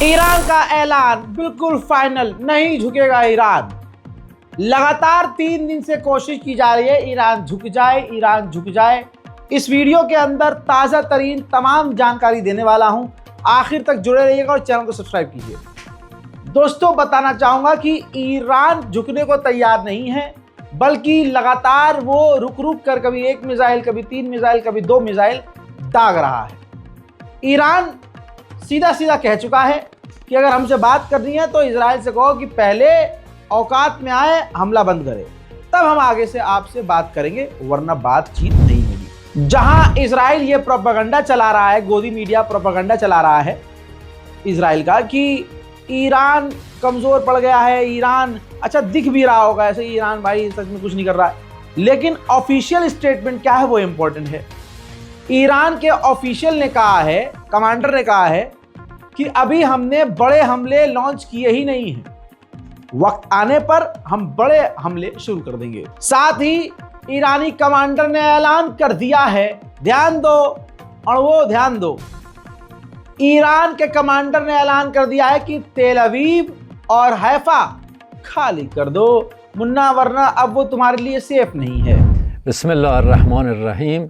Iran का ऐलान बिल्कुल फाइनल, नहीं झुकेगा ईरान। लगातार 3 दिन से कोशिश की जा रही है ईरान झुक जाए, ईरान झुक जाए। इस वीडियो के अंदर ताज़ा तरीन तमाम जानकारी देने वाला हूं, आखिर तक जुड़े रहिएगा और चैनल को सब्सक्राइब कीजिए। दोस्तों, बताना चाहूंगा कि ईरान झुकने को तैयार नहीं है, बल्कि लगातार वो रुक रुक कर कभी 1 मिसाइल, कभी 3 मिसाइल, कभी 2 मिसाइल दाग रहा है। ईरान सीधा सीधा कह चुका है कि अगर हमसे बात करनी है तो इजराइल से कहो कि पहले औकात में आए, हमला बंद करे, तब हम आगे से आपसे बात करेंगे, वरना बातचीत नहीं होगी। जहां इजराइल ये प्रोपेगेंडा चला रहा है, गोदी मीडिया प्रोपेगेंडा चला रहा है इजराइल का कि ईरान कमजोर पड़ गया है, ईरान अच्छा दिख भी रहा होगा ऐसे, ईरान भाई सच में कुछ नहीं कर रहा है, लेकिन ऑफिशियल स्टेटमेंट क्या है वो इंपॉर्टेंट है। ईरान के ऑफिशियल ने कहा है, कमांडर ने कहा है कि अभी हमने बड़े हमले लॉन्च किए ही नहीं हैं, वक्त आने पर हम बड़े हमले शुरू कर देंगे। साथ ही ईरानी कमांडर ने ऐलान कर दिया है, ध्यान दो और वो ध्यान दो, ईरान के कमांडर ने ऐलान कर दिया है कि तेल अवीव और हैफा खाली कर दो मुन्ना, वरना अब वो तुम्हारे लिए सेफ नहीं है। बिस्मिल्लाहिर्रहमानिर्रहीम।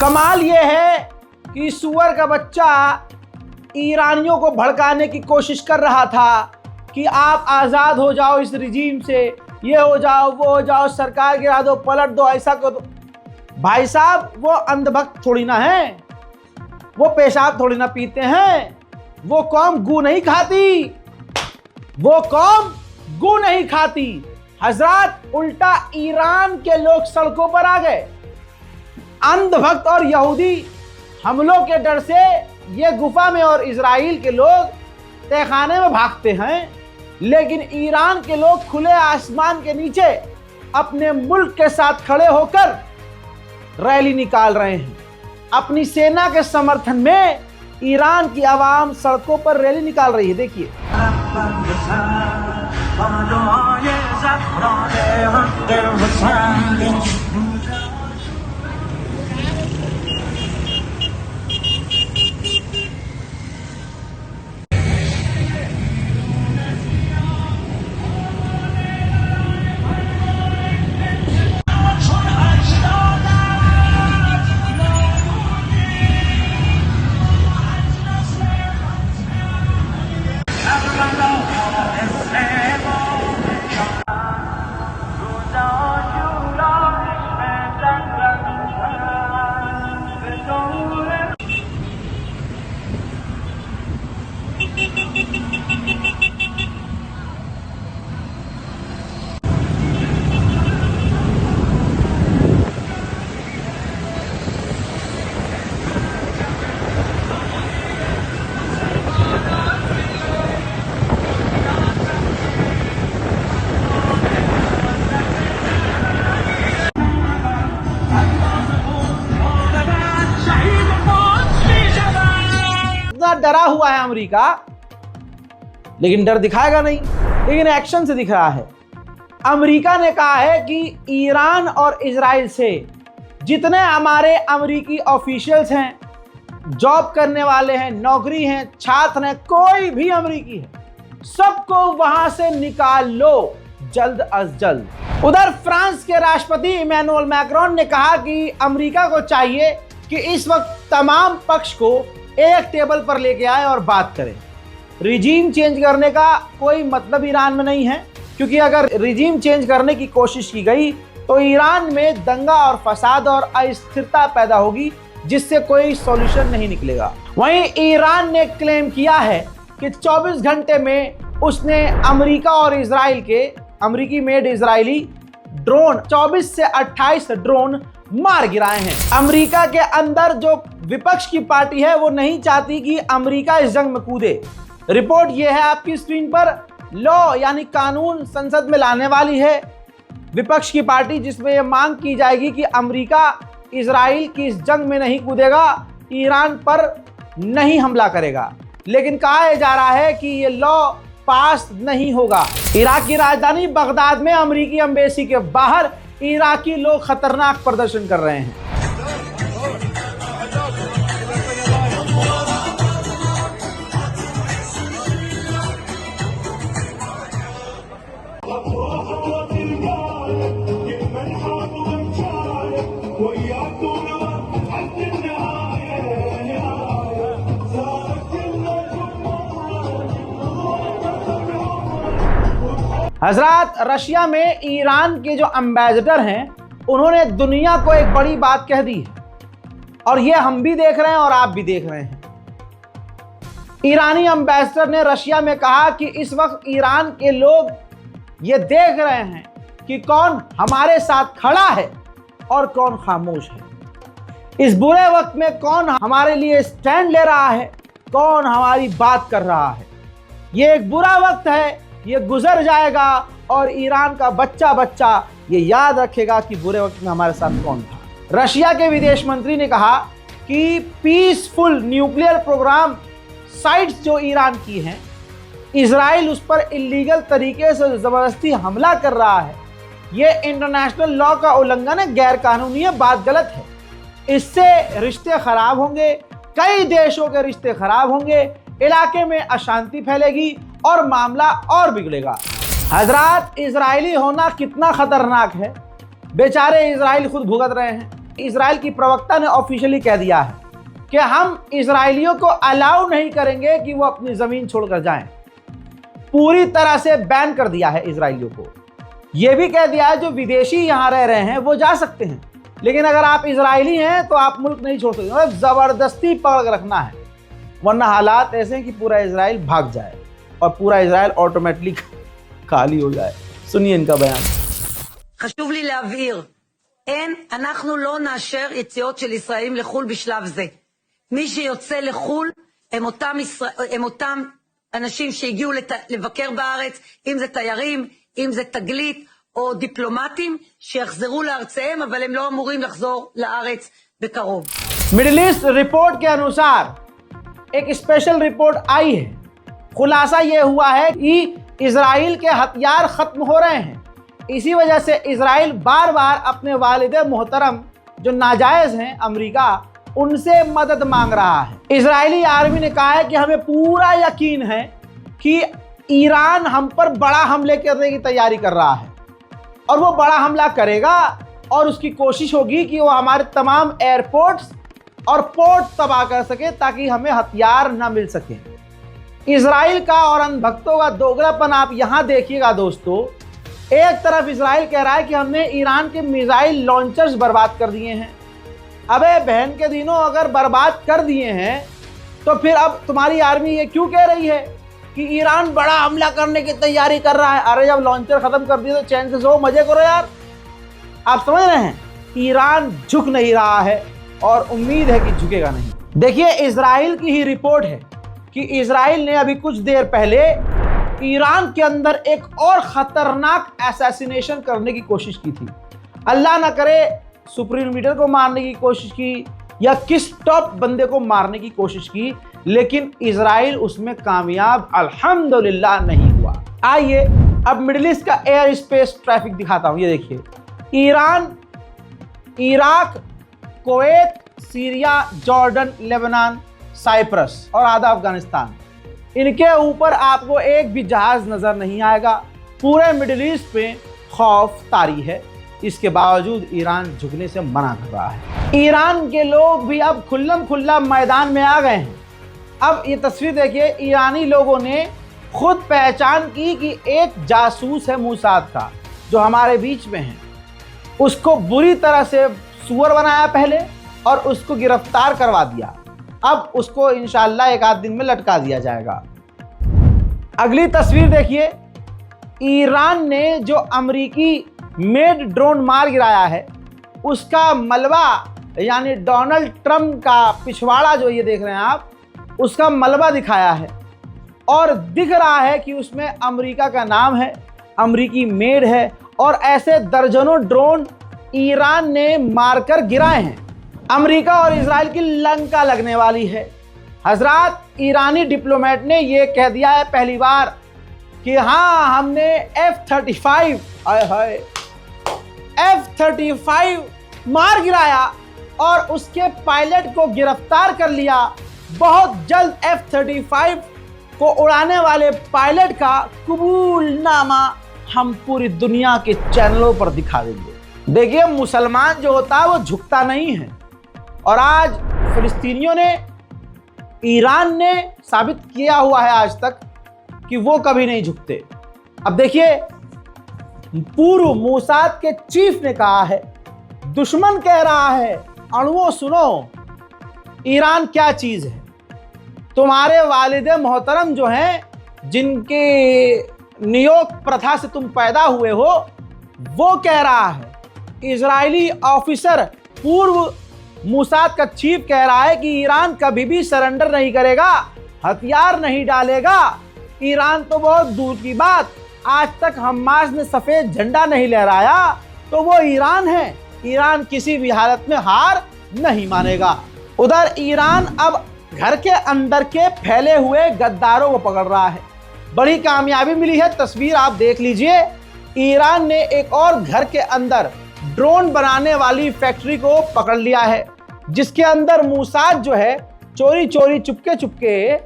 कमाल ये है कि सुअर का बच्चा ईरानियों को भड़काने की कोशिश कर रहा था कि आप आज़ाद हो जाओ इस रिजीम से, ये हो जाओ, वो हो जाओ, सरकार गिरा दो, पलट दो, ऐसा करो। भाई साहब, वो अंधभक्त थोड़ी ना है, वो पेशाब थोड़ी ना पीते हैं, वो कौम गू नहीं खाती, वो कौम गू नहीं खाती। हजरत, उल्टा ईरान के लोग सड़कों पर आ गए। अंधभक्त और यहूदी हमलों के डर से ये गुफा में और इजराइल के लोग तहखाने में भागते हैं, लेकिन ईरान के लोग खुले आसमान के नीचे अपने मुल्क के साथ खड़े होकर रैली निकाल रहे हैं। अपनी सेना के समर्थन में ईरान की आवाम सड़कों पर रैली निकाल रही है। देखिए, डरा हुआ है अमेरिका, लेकिन डर दिखाएगा नहीं, लेकिन एक्शन से दिख रहा है। अमेरिका ने कहा है कि ईरान और इजराइल से जितने हमारे अमेरिकी ऑफिशियल्स हैं, जॉब करने वाले हैं, नौकरी हैं, छात्र हैं, कोई भी अमेरिकी है, सबको वहां से निकाल लो जल्द अज जल्द। उधर फ्रांस के राष्ट्रपति इमैनुअल मैक्रोन ने कहा कि अमेरिका को चाहिए कि इस वक्त तमाम पक्ष को एक टेबल पर लेके आए और बात करें। रिजीम चेंज करने का कोई मतलब ईरान में नहीं है, क्योंकि अगर रिजीम चेंज करने की कोशिश की गई तो ईरान में दंगा और फसाद और अस्थिरता पैदा होगी, जिससे कोई सॉल्यूशन नहीं निकलेगा। वहीं ईरान ने क्लेम किया है कि 24 घंटे में उसने अमेरिका और इजराइल के अमेरिकी मेड इजरायली ड्रोन 24 से 28 ड्रोन मार गिराए हैं। अमेरिका के अंदर जो विपक्ष की पार्टी है वो नहीं चाहती कि अमेरिका इस जंग में कूदे। रिपोर्ट ये है आपकी स्क्रीन पर। लॉ यानी कानून संसद में लाने वाली है विपक्ष की पार्टी, जिसमें यह मांग की जाएगी कि अमेरिका इजराइल की इस जंग में नहीं कूदेगा, ईरान पर नहीं हमला करेगा। लेकिन कहा जा रहा है कि ये लॉ पास नहीं होगा। इराक की राजधानी बगदाद में अमेरिकी एम्बेसी के बाहर इराकी लोग खतरनाक प्रदर्शन कर रहे हैं। हजरात, रशिया में ईरान के जो एम्बेसडर हैं उन्होंने दुनिया को एक बड़ी बात कह दी है और ये हम भी देख रहे हैं और आप भी देख रहे हैं। ईरानी एम्बेसडर ने रशिया में कहा कि इस वक्त ईरान के लोग ये देख रहे हैं कि कौन हमारे साथ खड़ा है और कौन खामोश है। इस बुरे वक्त में कौन हमारे लिए स्टैंड ले रहा है, कौन हमारी बात कर रहा है। ये एक बुरा वक्त है, ये गुजर जाएगा और ईरान का बच्चा बच्चा ये याद रखेगा कि बुरे वक्त में हमारे साथ कौन था। रशिया के विदेश मंत्री ने कहा कि पीसफुल न्यूक्लियर प्रोग्राम साइट्स जो ईरान की हैं, इजराइल उस पर इलीगल तरीके से ज़बरदस्ती हमला कर रहा है, ये इंटरनेशनल लॉ का उल्लंघन है, गैर कानूनी है, बात गलत है। इससे रिश्ते खराब होंगे, कई देशों के रिश्ते खराब होंगे, इलाके में अशांति फैलेगी और मामला और बिगड़ेगा। हजरात, इजरायली होना कितना खतरनाक है, बेचारे इजराइल खुद भुगत रहे हैं। इजराइल की प्रवक्ता ने ऑफिशियली कह दिया है कि हम इजरायलियों को अलाउ नहीं करेंगे कि वो अपनी ज़मीन छोड़कर जाएं। पूरी तरह से बैन कर दिया है इजरायलियों को। ये भी कह दिया है जो विदेशी यहाँ रह रहे हैं वो जा सकते हैं, लेकिन अगर आप इजरायली हैं तो आप मुल्क नहीं छोड़ सकते। मतलब ज़बरदस्ती पकड़ कर रखना है, वरना हालात ऐसे हैं कि पूरा इजराइल भाग जाए और पूरा इजराइल ऑटोमेटिकली खाली हो जाए। सुनिए इनका बयान। חשוב לי להבהיר, אנחנו לא נאשר יציאות של ישראלים לחול בשלב זה. מי שיוצא לחול הם אותם אנשים שהגיעו לבקר בארץ, אם זה תיירים, אם זה תגלית או דיפלומטים שיחזרו לארצם, אבל הם לא אמורים לחזור לארץ בקרוב. मिडिल ईस्ट रिपोर्ट के अनुसार एक स्पेशल रिपोर्ट आई है। खुलासा ये हुआ है कि इजराइल के हथियार खत्म हो रहे हैं। इसी वजह से इजराइल बार बार अपने वालिद मोहतरम जो नाजायज हैं अमेरिका, उनसे मदद मांग रहा है। इजरायली आर्मी ने कहा है कि हमें पूरा यकीन है कि ईरान हम पर बड़ा हमले करने की तैयारी कर रहा है और वो बड़ा हमला करेगा और उसकी कोशिश होगी कि वो हमारे तमाम एयरपोर्ट्स और पोर्ट तबाह कर सके ताकि हमें हथियार ना मिल सके। इजराइल का और अंधभक्तों का दोगलापन आप यहाँ देखिएगा दोस्तों। एक तरफ इजराइल कह रहा है कि हमने ईरान के मिसाइल लॉन्चर्स बर्बाद कर दिए हैं। अबे बहन के दिनों, अगर बर्बाद कर दिए हैं तो फिर अब तुम्हारी आर्मी ये क्यों कह रही है कि ईरान बड़ा हमला करने की तैयारी कर रहा है? अरे जब लॉन्चर खत्म कर दिए तो चैन से सो, मजे करो यार। आप समझ रहे हैं, ईरान झुक नहीं रहा है और उम्मीद है कि झुकेगा नहीं। देखिए, इजराइल की ही रिपोर्ट है कि इजराइल ने अभी कुछ देर पहले ईरान के अंदर एक और खतरनाक असैसिनेशन करने की कोशिश की थी। अल्लाह ना करे सुप्रीम लीडर को मारने की कोशिश की या किस टॉप बंदे को मारने की कोशिश की, लेकिन इजराइल उसमें कामयाब अल्हम्दुलिल्लाह नहीं हुआ। आइए अब मिडिल ईस्ट का एयर स्पेस ट्रैफिक दिखाता हूं। ये देखिए, Iran, Iraq, Kuwait, Syria, Jordan, Lebanon, Cyprus और आधा अफगानिस्तान, इनके ऊपर आपको एक भी जहाज नजर नहीं आएगा। पूरे मिडिल ईस्ट पे खौफ तारी है, इसके बावजूद ईरान झुकने से मना कर रहा है। ईरान के लोग भी अब खुल्लम खुल्ला मैदान में आ गए हैं। अब ये तस्वीर देखिए, ईरानी लोगों ने खुद पहचान की कि एक जासूस है मोसाद का जो हमारे बीच में है, उसको बुरी तरह से सुअर बनाया पहले और उसको गिरफ्तार करवा दिया। अब उसको इंशाअल्लाह एक आध दिन में लटका दिया जाएगा। अगली तस्वीर देखिए, ईरान ने जो अमेरिकी मेड ड्रोन मार गिराया है उसका मलबा, यानी डोनाल्ड ट्रंप का पिछवाड़ा जो ये देख रहे हैं आप, उसका मलबा दिखाया है और दिख रहा है कि उसमें अमेरिका का नाम है, अमेरिकी मेड है। और ऐसे दर्जनों ड्रोन ईरान ने मारकर गिराए हैं। अमेरिका और इजराइल की लंका लगने वाली है। हजरात, ईरानी डिप्लोमेट ने यह कह दिया है पहली बार कि हाँ, हमने F-35 F-35 मार गिराया और उसके पायलट को गिरफ्तार कर लिया। बहुत जल्द F-35 को उड़ाने वाले पायलट का कबूलनामा हम पूरी दुनिया के चैनलों पर दिखा देंगे। देखिए, मुसलमान जो होता है वो झुकता नहीं है और आज फिलिस्तीनियों ने, ईरान ने साबित किया हुआ है आज तक कि वो कभी नहीं झुकते। अब देखिए, पूर्व मोसाद के चीफ ने कहा है, दुश्मन कह रहा है अणुओं सुनो ईरान क्या चीज है। तुम्हारे वालिद मोहतरम जो हैं, जिनके नियोग प्रथा से तुम पैदा हुए हो, वो कह रहा है, इजरायली ऑफिसर पूर्व मोसाद का चीफ कह रहा है कि ईरान कभी भी सरेंडर नहीं करेगा, हथियार नहीं डालेगा। ईरान तो बहुत दूर की बात, आज तक हमास ने सफेद झंडा नहीं लहराया तो वो ईरान है। ईरान किसी भी हालत में हार नहीं मानेगा। उधर ईरान अब घर के अंदर के फैले हुए गद्दारों को पकड़ रहा है। बड़ी कामयाबी मिली है, तस्वीर आप देख लीजिए। ईरान ने एक और घर के अंदर ड्रोन बनाने वाली फैक्ट्री को पकड़ लिया है, जिसके अंदर मोसाद जो है चोरी चोरी चुपके चुपके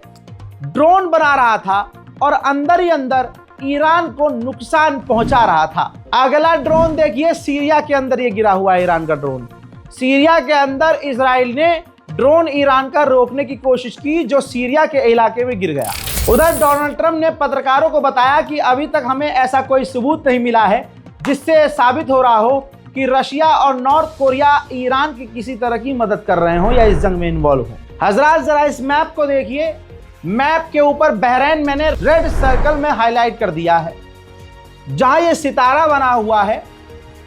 ड्रोन बना रहा था और अंदर ही अंदर ईरान को नुकसान पहुंचा रहा था। अगला ड्रोन देखिए, सीरिया के अंदर ये गिरा हुआ है ईरान का ड्रोन। सीरिया के अंदर इजराइल ने ड्रोन ईरान का रोकने की कोशिश की, जो सीरिया के इलाके में गिर गया। उधर डोनाल्ड ट्रंप ने पत्रकारों को बताया कि अभी तक हमें ऐसा कोई सबूत नहीं मिला है जिससे साबित हो रहा हो कि रशिया और नॉर्थ कोरिया ईरान की किसी तरह की मदद कर रहे हों या इस जंग में इन्वॉल्व हों। हजरात, जरा इस मैप को देखिए। मैप के ऊपर बहरीन मैंने रेड सर्कल में हाईलाइट कर दिया है। जहां ये सितारा बना हुआ है,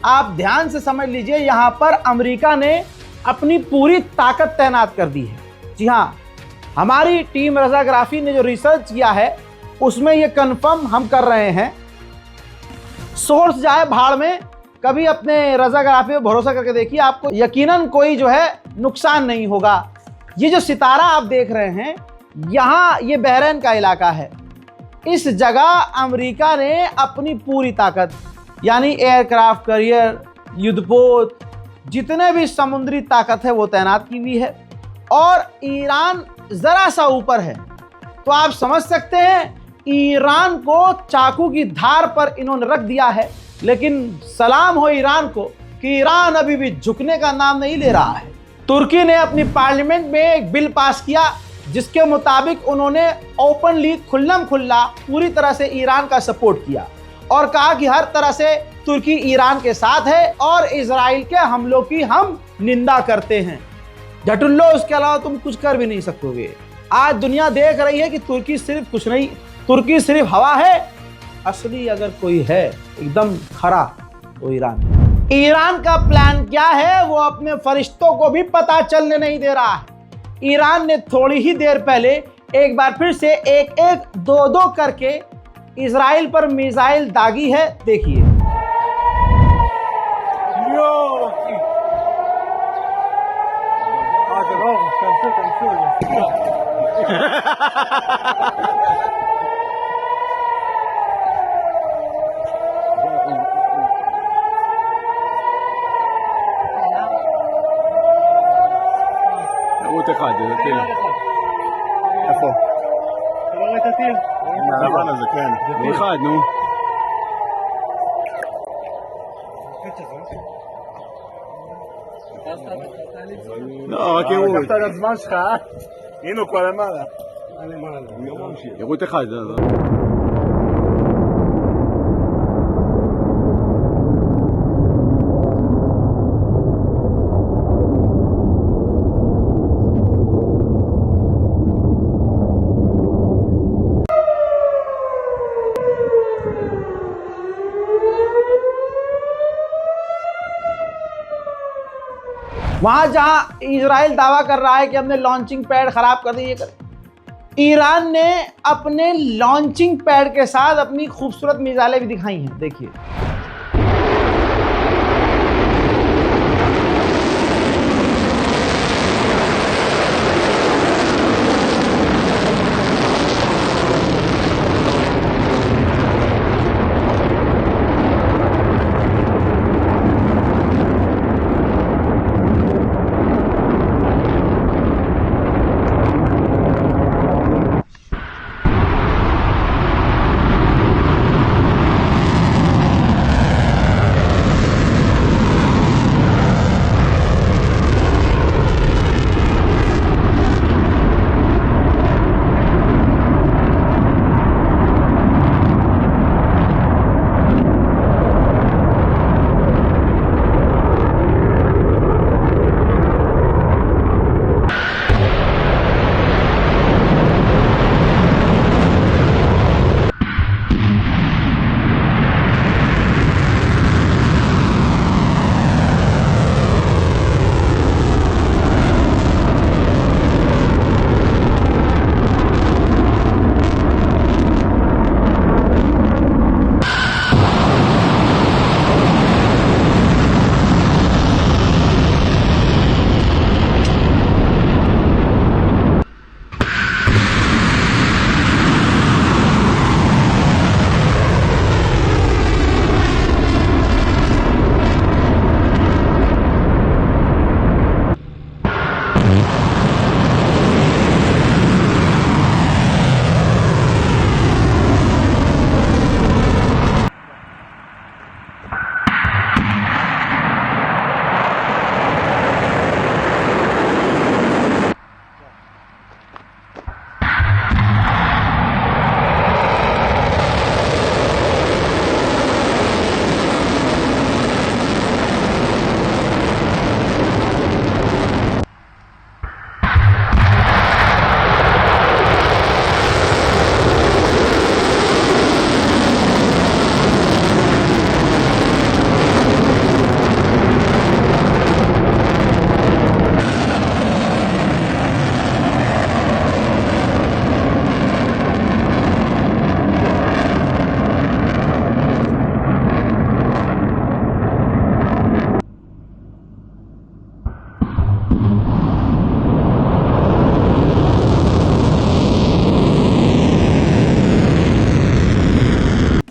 आप ध्यान से समझ लीजिए, यहां पर अमेरिका ने अपनी पूरी ताकत तैनात कर दी है। जी हाँ, हमारी टीम रजाग्राफी ने जो रिसर्च किया है उसमें ये कंफर्म हम कर रहे हैं। सोर्स जाए भाड़ में, कभी अपने रजाग्राफी पर भरोसा करके देखिए, आपको यकीनन कोई जो है नुकसान नहीं होगा। ये जो सितारा आप देख रहे हैं, यहाँ ये बहरीन का इलाका है। इस जगह अमेरिका ने अपनी पूरी ताकत, यानी एयरक्राफ्ट कैरियर, युद्धपोत, जितने भी समुद्री ताकत है वो तैनात की हुई है। और ईरान जरा सा ऊपर है, तो आप समझ सकते हैं ईरान को चाकू की धार पर इन्होंने रख दिया है। लेकिन सलाम हो ईरान को कि ईरान अभी भी झुकने का नाम नहीं ले रहा है। तुर्की ने अपनी पार्लियामेंट में एक बिल पास किया जिसके मुताबिक उन्होंने ओपनली, खुल्लम खुल्ला, पूरी तरह से ईरान का सपोर्ट किया और कहा कि हर तरह से तुर्की ईरान के साथ है और इजराइल के हमलों की हम निंदा करते हैं। झटुल्लो, उसके अलावा तुम कुछ कर भी नहीं सकोगे। आज दुनिया देख रही है कि तुर्की सिर्फ कुछ नहीं, तुर्की सिर्फ हवा है, असली अगर कोई है एकदम खरा तो ईरान। ईरान का प्लान क्या है वो अपने फरिश्तों को भी पता चलने नहीं दे रहा है। ईरान ने थोड़ी ही देर पहले एक बार फिर से एक एक दो दो करके इजराइल पर मिसाइल दागी है। देखिए, רות אחד, זה טיל. איפה? אתה לא רואה את הטיל? הלבן הזה, כן. זה אחד, נו. לא, רק יראו. לקחת את הזמן שלך, הנה הוא כבר למעלה. יראו את אחד, זה. वहां जहां इजराइल दावा कर रहा है कि हमने लॉन्चिंग पैड खराब कर दी, ईरान ने अपने लॉन्चिंग पैड के साथ अपनी खूबसूरत मिसाइलें भी दिखाई हैं। देखिए,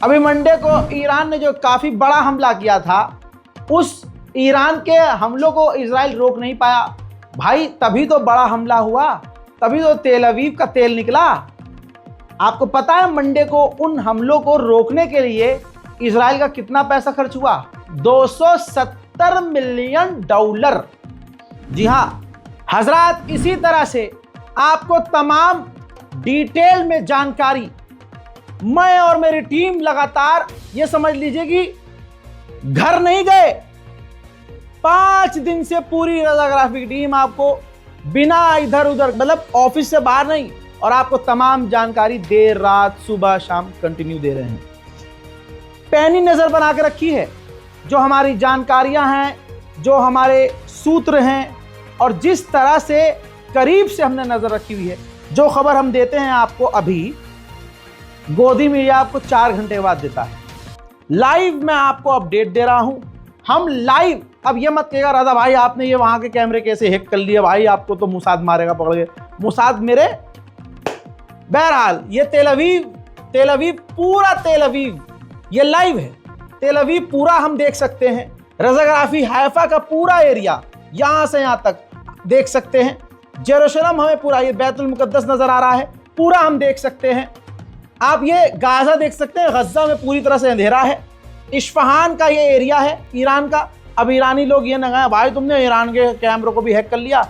अभी मंडे को ईरान ने जो काफी बड़ा हमला किया था, उस ईरान के हमलों को इजराइल रोक नहीं पाया। भाई तभी तो बड़ा हमला हुआ, तभी तो तेल अवीव का तेल निकला। आपको पता है मंडे को उन हमलों को रोकने के लिए इजराइल का कितना पैसा खर्च हुआ? $270 मिलियन। जी हां हजरात, इसी तरह से आपको तमाम डिटेल में जानकारी मैं और मेरी टीम लगातार, ये समझ लीजिए कि घर नहीं गए, 5 दिन से पूरी रजाग्राफी टीम आपको बिना इधर उधर, मतलब ऑफिस से बाहर नहीं, और आपको तमाम जानकारी देर रात सुबह शाम कंटिन्यू दे रहे हैं। पैनी नजर बना के रखी है जो हमारी जानकारियां हैं, जो हमारे सूत्र हैं, और जिस तरह से करीब से हमने नजर रखी हुई है। जो खबर हम देते हैं आपको, अभी गोदी मीडिया आपको 4 घंटे बाद देता है। लाइव मैं आपको अपडेट दे रहा हूं, हम लाइव। अब ये मत कहेगा राजा भाई आपने ये वहां के कैमरे कैसे हैक कर लिए, भाई आपको तो मुसाद मारेगा पकड़ के। मुसाद मेरे, बहरहाल ये तेल अवीव पूरा तेल अवीव ये लाइव है। तेल अवीव पूरा हम देख सकते हैं, रजाग्राफी हैफा का पूरा एरिया यहां से यहां तक देख सकते हैं। जेरूशलम हमें पूरा, ये बैतुल मुकद्दस नजर आ रहा है, पूरा हम देख सकते हैं। आप ये गाजा देख सकते हैं, गज्जा में पूरी तरह से अंधेरा है। इस्फहान का ये एरिया है ईरान का। अब ईरानी लोग ये ना कहें भाई तुमने ईरान के कैमरों को भी हैक कर लिया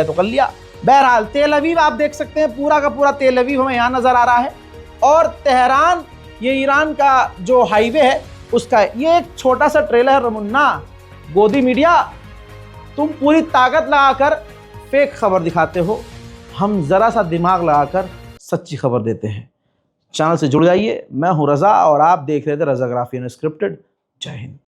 तो कर लिया। बहरहाल तेल अवीव आप देख सकते हैं, पूरा का पूरा तेल अवीव हमें यहाँ नजर आ रहा है। और तेहरान, ये ईरान का जो हाईवे है उसका ये एक छोटा सा ट्रेलर है। मुन्ना गोदी मीडिया, तुम पूरी ताकत लगाकर फेक खबर दिखाते हो, हम जरा सा दिमाग लगाकर सच्ची खबर देते हैं। चैनल से जुड़ जाइए। मैं हूं रजा और आप देख रहे थे रजाग्राफी अनस्क्रिप्टेड। जय हिंद।